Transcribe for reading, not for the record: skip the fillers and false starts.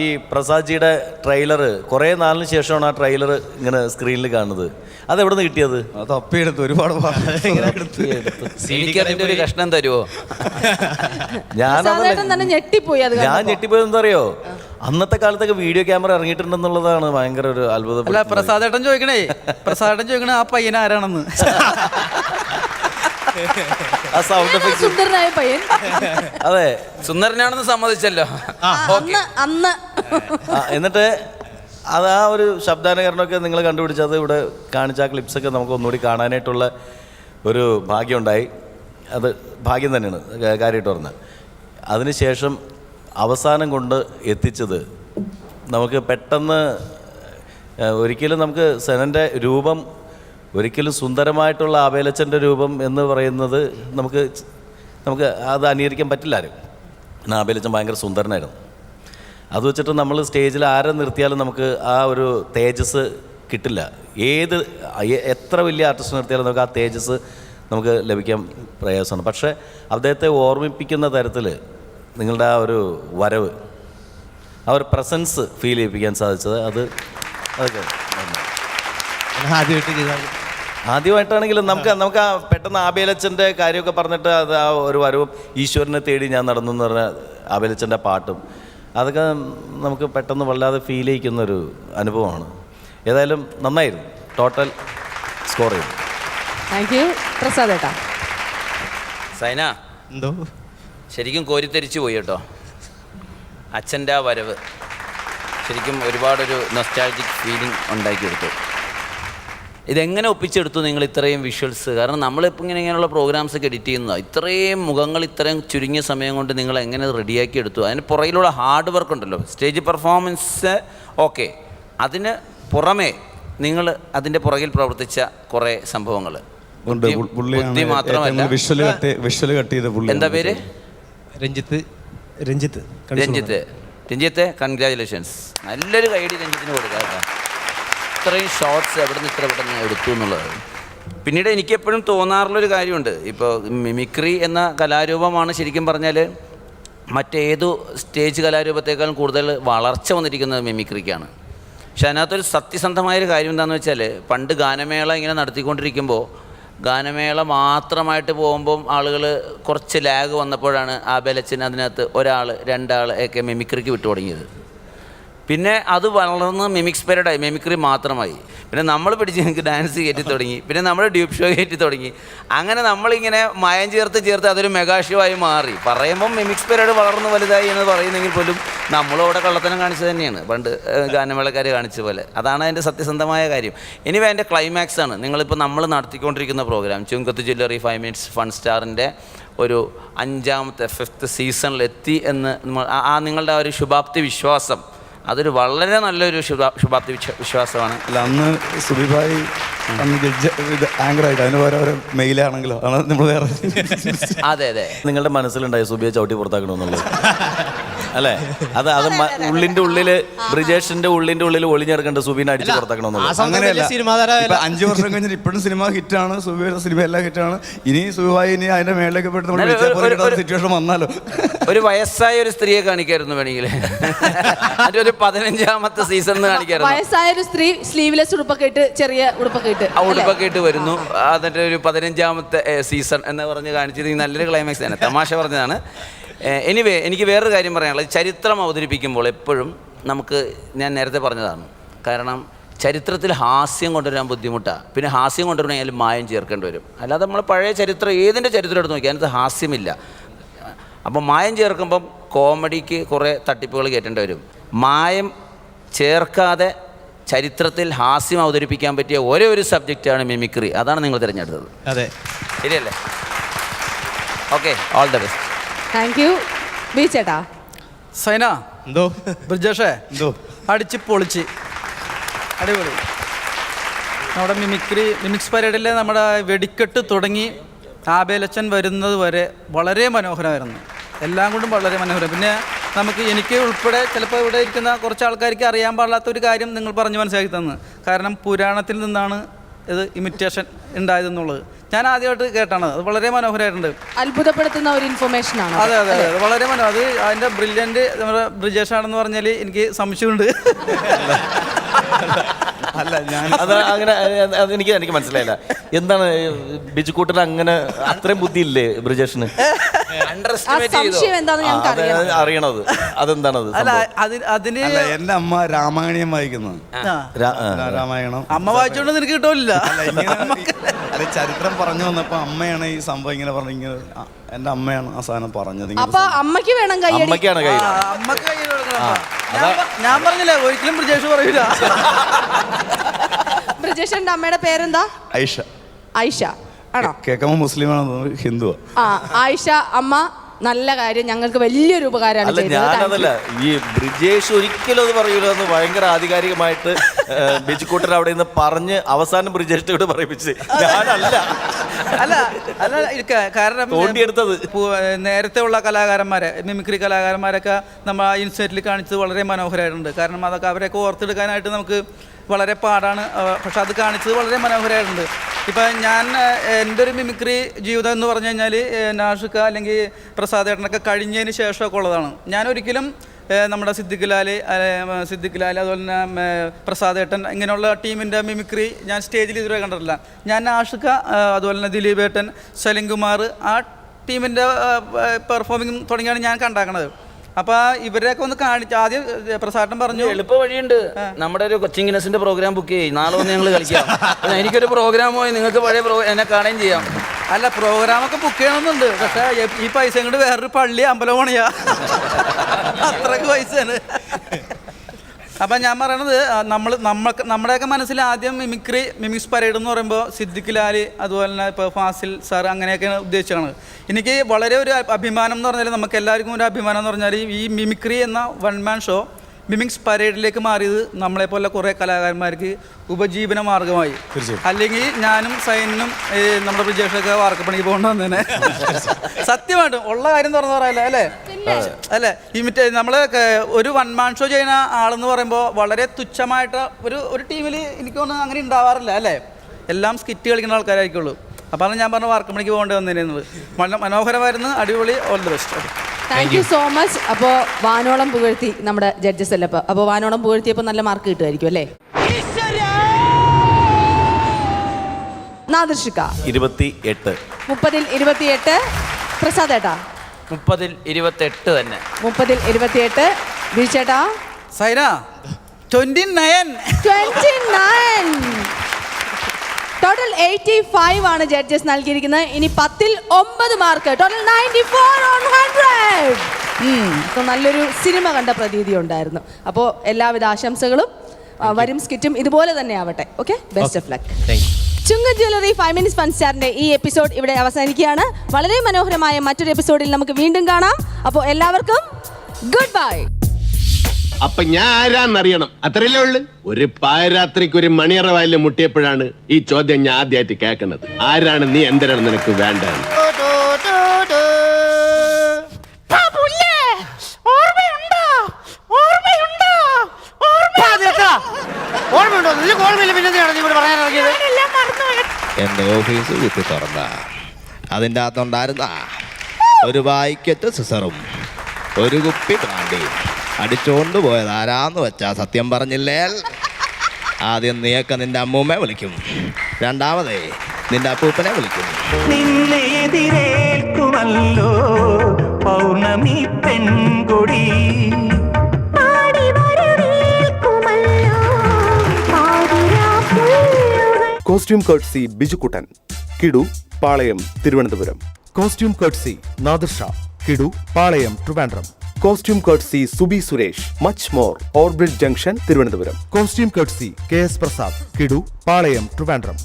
ഈ പ്രസാദ്ജിയുടെ ട്രെയിലർ കുറേ നാളിന് ശേഷമാണ് ആ ട്രെയിലർ ഇങ്ങനെ സ്ക്രീനിൽ കാണുന്നത്. അതെവിടെ നിന്ന് കിട്ടിയത്? തപ്പിയെടുത്ത് ഒരുപാട് എനിക്കതിന്റെ ഒരു കഷ്ണം തരുമോ? ഞാൻ ഞെട്ടിപ്പോയത് എന്താ അറിയോ, അന്നത്തെ കാലത്തൊക്കെ വീഡിയോ ക്യാമറ ഇറങ്ങിയിട്ടുണ്ടെന്നുള്ളതാണ് ഭയങ്കര ഒരു അത്ഭുതം. അല്ല, പ്രസാദേട്ടൻ ചോദിക്കണേ ആ പയ്യൻ ആരാണെന്ന്. ആ സൗണ്ട് എഫക്ട് സുന്ദരനായ പയ്യൻ. അതെ, സുന്ദരനാണെന്ന് സമ്മതിച്ചല്ലോ. എന്നിട്ട് അത് ആ ഒരു ശബ്ദാനുകരണമൊക്കെ നിങ്ങൾ കണ്ടുപിടിച്ചത് ഇവിടെ കാണിച്ച ആ ക്ലിപ്സൊക്കെ നമുക്ക് ഒന്നുകൂടി കാണാനായിട്ടുള്ള ഒരു ഭാഗ്യമുണ്ടായി. അത് ഭാഗ്യം തന്നെയാണ് കാര്യമായിട്ട് പറഞ്ഞത്. അതിനുശേഷം അവസാനം കൊണ്ട് എത്തിച്ചത് നമുക്ക് പെട്ടെന്ന് ഒരിക്കലും നമുക്ക് സെനൻ്റെ രൂപം, ഒരിക്കലും സുന്ദരമായിട്ടുള്ള ആബേലച്ചൻ്റെ രൂപം എന്ന് പറയുന്നത് നമുക്ക് അത് അംഗീകരിക്കാൻ പറ്റില്ല ആരും. എന്നാൽ ആബേലച്ചൻ ഭയങ്കര സുന്ദരനായിരുന്നു. അത് വെച്ചിട്ട് നമ്മൾ സ്റ്റേജിൽ ആരെ നിർത്തിയാലും നമുക്ക് ആ ഒരു തേജസ് കിട്ടില്ല. എത്ര വലിയ ആർട്ടിസ്റ്റ് നിർത്തിയാലും നമുക്ക് ആ തേജസ് നമുക്ക് ലഭിക്കാൻ പ്രയാസമാണ്. പക്ഷേ അദ്ദേഹത്തെ ഓർമ്മിപ്പിക്കുന്ന തരത്തിൽ നിങ്ങളുടെ ആ ഒരു വരവ്, ആ ഒരു പ്രസൻസ് ഫീൽ ചെയ്യിപ്പിക്കാൻ സാധിച്ചത് അതൊക്കെ ആദ്യമായിട്ടാണെങ്കിലും നമുക്ക് ആ പെട്ടെന്ന് ആബേലച്ചൻ്റെ കാര്യമൊക്കെ പറഞ്ഞിട്ട് അത് ആ ഒരു വരവും ഈശ്വരനെ തേടി ഞാൻ നടന്നു എന്ന് പറഞ്ഞ ആബേലച്ചൻ്റെ പാട്ടും അതൊക്കെ നമുക്ക് പെട്ടെന്ന് വല്ലാതെ ഫീൽ ചെയ്യിക്കുന്നൊരു അനുഭവമാണ്. ഏതായാലും നന്നായിരുന്നു, ടോട്ടൽ സ്കോർ ചെയ്തു. താങ്ക് യു പ്രസാദേട്ടാ. സൈന എന്തോ ശരിക്കും കോരിത്തരിച്ചു പോയി കേട്ടോ. അച്ഛൻ്റെ ആ വരവ് ശരിക്കും ഒരുപാടൊരു നൊസ്റ്റാൾജിക് ഫീലിംഗ് ഉണ്ടാക്കിയെടുത്തു. ഇതെങ്ങനെ ഒപ്പിച്ചെടുത്തു നിങ്ങൾ ഇത്രയും വിഷ്വൽസ്? കാരണം നമ്മളിപ്പോൾ ഇങ്ങനെയുള്ള പ്രോഗ്രാംസ് ഒക്കെ എഡിറ്റ് ചെയ്യുന്നതാണ്. ഇത്രയും മുഖങ്ങൾ ഇത്രയും ചുരുങ്ങിയ സമയം കൊണ്ട് നിങ്ങൾ എങ്ങനെ റെഡിയാക്കി എടുത്തു? അതിന് പുറകിലുള്ള ഹാർഡ് വർക്ക് ഉണ്ടല്ലോ, സ്റ്റേജ് പെർഫോമൻസ് ഓക്കെ, അതിന് പുറമേ നിങ്ങൾ അതിൻ്റെ പുറകിൽ പ്രവർത്തിച്ച കുറേ സംഭവങ്ങൾ ബുദ്ധി മാത്രമല്ല. വിഷ്വൽ കട്ട് ചെയ്ത പുള്ളി എന്താ പേര്? രഞ്ജിത്ത്. കൺഗ്രാജുലേഷൻസ്. നല്ലൊരു കൈയടി രഞ്ജിത്തിന് കൊടുക്കാം കേട്ടോ. ഇത്രയും ഷോർട്സ് എവിടെ നിന്ന് എടുത്തു എന്നുള്ളത്. പിന്നീട് എനിക്കെപ്പോഴും തോന്നാറുള്ളൊരു കാര്യമുണ്ട്, ഇപ്പോൾ മിമിക്രി എന്ന കലാരൂപമാണ് ശരിക്കും പറഞ്ഞാൽ മറ്റേതു സ്റ്റേജ് കലാരൂപത്തേക്കാളും കൂടുതൽ വളർച്ച വന്നിരിക്കുന്നത് മിമിക്രിക്കാണ്. പക്ഷെ അതിനകത്തൊരു സത്യസന്ധമായൊരു കാര്യം എന്താണെന്ന് വെച്ചാൽ, പണ്ട് ഗാനമേള ഇങ്ങനെ നടത്തിക്കൊണ്ടിരിക്കുമ്പോൾ ഗാനമേള മാത്രമായിട്ട് പോകുമ്പം ആളുകൾ കുറച്ച് ലാഗ് വന്നപ്പോഴാണ് ആബേലച്ചൻ അതിനകത്ത് 1 2 ഒക്കെ മിമിക്രിക്ക് വിട്ടു തുടങ്ങിയത്. പിന്നെ അത് വളർന്ന് മിമിക്സ് പീരീഡായി, മിമിക്രി മാത്രമായി. പിന്നെ നമ്മൾ പിടിച്ച് ഞങ്ങൾക്ക് ഡാൻസ് കയറ്റി തുടങ്ങി, പിന്നെ നമ്മൾ ഡ്യൂപ്പ് ഷോ കയറ്റി തുടങ്ങി. അങ്ങനെ നമ്മളിങ്ങനെ മയം ചേർത്ത് അതൊരു മെഗാ ഷോ ആയി മാറി. പറയുമ്പം മിമിക്സ് പീരീഡ് വളർന്ന് വലുതായി എന്ന് പറയുന്നെങ്കിൽ പോലും നമ്മളവിടെ കള്ളത്തനം കാണിച്ചത് തന്നെയാണ് പണ്ട് ഗാനമേളക്കാർ കാണിച്ച പോലെ. അതാണ് അതിൻ്റെ സത്യസന്ധമായ കാര്യം. ഇനി അതിൻ്റെ ക്ലൈമാക്സ് ആണ് നിങ്ങളിപ്പോൾ നമ്മൾ നടത്തിക്കൊണ്ടിരിക്കുന്ന പ്രോഗ്രാം ചുങ്കത്ത് ജ്വല്ലറി 5 മിനിറ്റ്സ് ഫൺ സ്റ്റാറിൻ്റെ ഒരു 5th സീസണിലെത്തി എന്ന് നിങ്ങളുടെ ആ ഒരു ശുഭാപ്തി വിശ്വാസം, അതൊരു വളരെ നല്ലൊരു ശുഭാപ്തി വിശ്വാസമാണ്. അല്ല, അന്ന് സുബിഭായി ആങ്കറായിട്ട് അതിന് ഓരോ മെയിലാണെങ്കിലോ നമ്മൾ വേറെ. അതെ നിങ്ങളുടെ മനസ്സിലുണ്ടായി സുബിയെ ചവിട്ടി പുറത്താക്കണമെന്നുള്ളത് അല്ലേ? അത് ഉള്ളിൻ്റെ ഉള്ളിൽ ബ്രിജേഷിന്റെ ഉള്ളിൻ്റെ ഉള്ളിൽ ഒളിഞ്ഞെടുക്കേണ്ട സുബീനെ അടിച്ച് പുറത്താക്കണമെന്നുള്ളത്. അങ്ങനെയല്ല, 5 വർഷം കഴിഞ്ഞിട്ട് ഇപ്പോഴും സിനിമ ഹിറ്റാണ്, സുബിയുടെ സിനിമ എല്ലാം ഹിറ്റാണ്. ഇനി സുബിഭായി ഇനി അതിന്റെ മേളിലേക്ക് പോയിട്ട് സിറ്റുവേഷൻ വന്നാലോ ഒരു വയസ്സായ ഒരു സ്ത്രീയെ കാണിക്കായിരുന്നു വേണമെങ്കിൽ, ഒരു 15ാമത്തെ സീസൺ കാണിക്കായിരുന്നു. വയസ്സായ ഒരു സ്ത്രീ സ്ലീവ്ലെസ് ഉടുപ്പൊക്കെ ഇട്ട്, ചെറിയ ഉടുപ്പൊക്കെ ഇട്ട് വരുന്നു. അതിന്റെ ഒരു 15ാമത്തെ സീസൺ എന്ന് പറഞ്ഞ് കാണിച്ചത് നല്ലൊരു ക്ലൈമാക്സ് ആണ്. തമാശ പറഞ്ഞതാണ്. എനിവേ, എനിക്ക് വേറൊരു കാര്യം പറയാനുള്ളത്, ചരിത്രം അവതരിപ്പിക്കുമ്പോൾ എപ്പോഴും ഞാൻ നേരത്തെ പറഞ്ഞതാണ്, കാരണം ചരിത്രത്തിൽ ഹാസ്യം കൊണ്ടുവരാൻ ബുദ്ധിമുട്ടാണ്. പിന്നെ ഹാസ്യം കൊണ്ടുവരണമെങ്കിൽ മായം ചേർക്കേണ്ടി വരും. അല്ലാതെ നമ്മൾ പഴയ ചരിത്രം, ഏതിൻ്റെ ചരിത്രം എടുത്ത് നോക്കി അതിനകത്ത് ഹാസ്യമില്ല. അപ്പോൾ മായം ചേർക്കുമ്പം കോമഡിക്ക് കുറേ തട്ടിപ്പുകൾ കയറ്റേണ്ടി വരും. മായം ചേർക്കാതെ ചരിത്രത്തിൽ ഹാസ്യം അവതരിപ്പിക്കാൻ പറ്റിയ ഒരേ ഒരു സബ്ജക്റ്റാണ് മിമിക്രി. അതാണ് നിങ്ങൾ തിരഞ്ഞെടുത്തത്. അതെ, ശരിയല്ലേ? Okay, all the best. Thank you. B ചേട്ടാ. സൈന എന്തോ ബ്രിജേഷേ എന്തോ അടിച്ച് പൊളിച്ച് അടിപൊളി. നമ്മുടെ മിമിക്സ് പരേഡിൽ നമ്മുടെ വെടിക്കെട്ട് തുടങ്ങി ആബേലച്ചൻ വരുന്നത് വരെ വളരെ മനോഹരമായിരുന്നു. എല്ലാം കൊണ്ടും വളരെ മനോഹരം. പിന്നെ എനിക്ക് ഉൾപ്പെടെ ചിലപ്പോൾ ഇവിടെ ഇരിക്കുന്ന കുറച്ച് ആൾക്കാർക്ക് അറിയാൻ പാടില്ലാത്തൊരു കാര്യം നിങ്ങൾ പറഞ്ഞ് മനസ്സിലാക്കി തന്നു. കാരണം പുരാണത്തിൽ നിന്നാണ് ഇത് ഇമിറ്റേഷൻ ഉണ്ടായതെന്നുള്ളത് ഞാൻ ആദ്യമായിട്ട് കേട്ടാണ്. അത് വളരെ മനോഹരമായിട്ടുണ്ട്. അത്ഭുതപ്പെടുത്തുന്ന ഒരു ഇൻഫർമേഷൻ ആണ്. അതെ അതെ അതെ, വളരെ മനോഹരം. അത് അതിൻ്റെ ബ്രില്യൻറ്റ് നമ്മുടെ ബ്രിജേഷ് ആണെന്ന് പറഞ്ഞാൽ എനിക്ക് സംശയമുണ്ട്. അല്ല ഞാൻ അത് അങ്ങനെ എനിക്ക് മനസ്സിലായില്ല. എന്താണ് ബിജുക്കൂട്ടന് അങ്ങനെ അത്രയും ബുദ്ധിയില്ലേ ബ്രിജേഷിന്? സംശയം എന്താണെന്ന് ഞങ്ങൾക്ക് അറിയാം. അറിയണത് അതെന്താണത്? അല്ല അതിന് അല്ല എൻ്റെ അമ്മ രാമായണം വായിക്കുന്നത്. രാമായണം അമ്മ വായിച്ചോണ്ട് നിനക്ക് കിട്ടില്ല. അത് ചരിത്രം പറഞ്ഞു വന്നപ്പോ അമ്മയാണ് ഈ സംഭവം ഇങ്ങനെ പറഞ്ഞു. ഇങ്ങനെ എൻ്റെ അമ്മയാണ് ആ സാധനം പറഞ്ഞത്. അപ്പൊ അമ്മയ്ക്ക് വേണം കയ്യടി. അമ്മയ്ക്കാണ് കൈ. അമ്മക്ക് കൈ കൊടുക്കണം. ഞാൻ പറഞ്ഞില്ലേ ഒരിക്കലും ബ്രിജേഷ് പറയൂല. ബ്രിജേഷിന്റെ അമ്മയുടെ പേരെന്താ? ഐഷ. ഐഷ ആണോ? കേൾക്കുമ്പോ മുസ്ലിമാണെന്ന്, ഹിന്ദുവാ. ആയിഷ അമ്മ, നല്ല കാര്യം. ഞങ്ങൾക്ക് വലിയൊരു ഉപകാരമാണ് അല്ല, ഞാനതല്ല, ഈ ബ്രിജേഷ് ഒരിക്കലും അത് പറയൂല എന്ന് ഭയങ്കര ആധികാരികമായിട്ട് ബിജുക്കൂട്ടൻ അവിടെ നിന്ന് പറഞ്ഞ് അവസാനം ബ്രിജേഷിനോട് പറയിപ്പിച്ച്. ഞാനല്ല അല്ല അല്ല കാരണം തോണ്ടിയെടുത്തത്. നേരത്തെ ഉള്ള കലാകാരന്മാരെ, മിമിക്രി കലാകാരന്മാരൊക്കെ നമ്മൾ ആ ഇൻസിഡന്റിൽ കാണിച്ചത് വളരെ മനോഹരമായിട്ടുണ്ട്. കാരണം അതൊക്കെ അവരെയൊക്കെ ഓർത്തെടുക്കാനായിട്ട് നമുക്ക് വളരെ പാടാണ്. പക്ഷെ അത് കാണിച്ചത് വളരെ മനോഹരമായിട്ടുണ്ട്. ഇപ്പം ഞാൻ എൻ്റെ ഒരു മിമിക്രി ജീവിതം എന്ന് പറഞ്ഞു കഴിഞ്ഞാൽ നാഷിക അല്ലെങ്കിൽ പ്രസാദേട്ടനൊക്കെ കഴിഞ്ഞതിന് ശേഷമൊക്കെ ഉള്ളതാണ്. ഞാനൊരിക്കലും നമ്മുടെ സിദ്ദിഖ് ലാൽ അതുപോലെ തന്നെ പ്രസാദേട്ടൻ ഇങ്ങനെയുള്ള ടീമിൻ്റെ മിമിക്രി ഞാൻ സ്റ്റേജിൽ ഇതുവരെ കണ്ടിട്ടില്ല. ഞാൻ നാഷിക അതുപോലെ തന്നെ ദിലീപേട്ടൻ, സലിംകുമാർ ആ ടീമിൻ്റെ പെർഫോമിങ് തുടങ്ങിയാണ് ഞാൻ കണ്ടാക്കണത്. അപ്പൊ ഇവരെയൊക്കെ ഒന്ന് കാണിച്ചു. ആദ്യം പ്രസാദം പറഞ്ഞു എളുപ്പ വഴിയുണ്ട്. നമ്മുടെ ഒരു കൊച്ചിൻ ഗിന്നസിന്റെ പ്രോഗ്രാം ബുക്ക് ചെയ്യും. നാളെ വന്ന് ഞങ്ങൾ കളിക്കാം. എനിക്കൊരു പ്രോഗ്രാം പോയി നിങ്ങൾക്ക് പഴയ എന്നെ കാണുകയും ചെയ്യാം. അല്ല, പ്രോഗ്രാമൊക്കെ ബുക്ക് ചെയ്യണമെന്നുണ്ട്. പക്ഷേ ഈ പൈസ കൊണ്ട് വേറൊരു പള്ളി അമ്പലം പണിയാ. അത്രക്ക് പൈസയാണ്. അപ്പം ഞാൻ പറയണത് നമ്മുടെയൊക്കെ മനസ്സിൽ ആദ്യം മിമിക്സ് പരേഡ് എന്ന് പറയുമ്പോൾ സിദ്ദിഖ് ലാൽ അതുപോലെ തന്നെ ഇപ്പോൾ ഫാസിൽ സാർ അങ്ങനെയൊക്കെയാണ് ഉദ്ദേശിച്ചാണ്. എനിക്ക് വളരെ ഒരു അഭിമാനം എന്ന് പറഞ്ഞാൽ, നമുക്ക് എല്ലാവർക്കും ഒരു അഭിമാനം എന്ന് പറഞ്ഞാൽ ഈ മിമിക്രി എന്ന വൺ മാൻ ഷോ മിമിക്സ് പരേഡിലേക്ക് മാറിയത് നമ്മളെപ്പോലെ കുറേ കലാകാരന്മാർക്ക് ഉപജീവന മാർഗമായി. അല്ലെങ്കിൽ ഞാനും സൈനും നമ്മുടെ ബ്രിജേഷൊക്കെ വാർക്കപ്പണിക്ക് പോകേണ്ട വന്നേനെ. സത്യമായിട്ടും ഉള്ള കാര്യം തുറന്നു പറയാല്ല അല്ലേ? അല്ലേ, നമ്മൾ ഒരു വൺ മാൻ ഷോ ചെയ്യുന്ന ആളെന്ന് പറയുമ്പോൾ വളരെ തുച്ഛമായിട്ട് ഒരു ടീമിൽ എനിക്ക് തോന്നുന്നു അങ്ങനെ ഉണ്ടാവാറില്ല അല്ലേ? എല്ലാം സ്കിറ്റ് കളിക്കുന്ന ആൾക്കാരായിരിക്കുള്ളൂ. അപ്പോൾ അത് ഞാൻ പറഞ്ഞ വാർക്കപ്പണിക്ക് പോകേണ്ടി വന്നേനെന്നത്. മനോഹരമായിരുന്നു. അടിപൊളി. All the best. Thank you so much. അപ്പോൾ വാനോളം പുകഴ്ത്തി നമ്മുടെ ജഡ്ജസ് അല്ല. അപ്പോൾ വാനോളം പുകഴ്ത്തിയപ്പോൾ നല്ല മാർക്ക് കിട്ടുമായിരിക്കും അല്ലേ? നാദിർഷിക 28. 30-ൽ 28. പ്രസാദ് ഏട്ടാ 30-ൽ 28 തന്നെ. 30-ൽ 28. ബിജുചേട്ടാ സൈന 29. ടോട്ടൽ 85 ആണ് ജഡ്ജസ് നൽകിയിരിക്കുന്നത്. ഇനി 10-ൽ 9 മാർക്ക്. Total 94 on 100. അപ്പോൾ നല്ലൊരു സിനിമ കണ്ട പ്രതീതി ഉണ്ടായിരുന്നു. അപ്പോൾ എല്ലാവിധ ആശംസകളും. വരും സ്കിറ്റും ഇതുപോലെ തന്നെ ആവട്ടെ. Okay, best of luck. ചുങ്ക് ജ്വല്ലറി 5 Minutes Fun Starന്റെ ഈ എപ്പിസോഡ് ഇവിടെ അവസാനിക്കുകയാണ്. വളരെ മനോഹരമായ മറ്റൊരു എപ്പിസോഡിൽ നമുക്ക് വീണ്ടും കാണാം. അപ്പോൾ എല്ലാവർക്കും ഗുഡ് ബൈ. അപ്പൊ ഞാൻ ആരാന്നറിയണം, അത്രയല്ലേ ഉള്ളു. ഒരു പാരാത്രിക്ക് ഒരു മണിയറ വായില് മുട്ടിയപ്പോഴാണ് ഈ ചോദ്യം ഞാൻ ആദ്യമായിട്ട് കേൾക്കുന്നത്. ആരാണ് നീ, എന്തിനാണ് നിനക്ക് വേണ്ടത്? എന്റെ ഓഫീസ് കുത്തി തുറന്ന അതിൻ്റെ അകത്തുണ്ടായിരുന്ന ഒരു പാക്കറ്റ് സിസറും ഒരു കുപ്പി ബ്രാൻഡിയും അടിച്ചുകൊണ്ട് പോയത് ആരാന്ന് വെച്ചാ സത്യം പറഞ്ഞില്ലേ? ആദ്യം നീയൊക്കെ നിന്റെ അമ്മൂമ്മയെ വിളിക്കും, രണ്ടാമതേ നിന്റെ അപ്പൂപ്പനെ വിളിക്കും. നിന്നെതിരേൽക്കുമല്ലോ പൗർണമി പെൺകൊടി. Costume courtesy Bijukuttan, Kidu, Palayam, Thiruvananthapuram. Costume courtesy Nadir Shah, Kidu, Palayam, Trivandrum. Costume courtesy Subi Suresh, much more, orbit junction, Thiruvananthapuram. Costume courtesy KS Prasad, Kidu, Palayam, Trivandrum.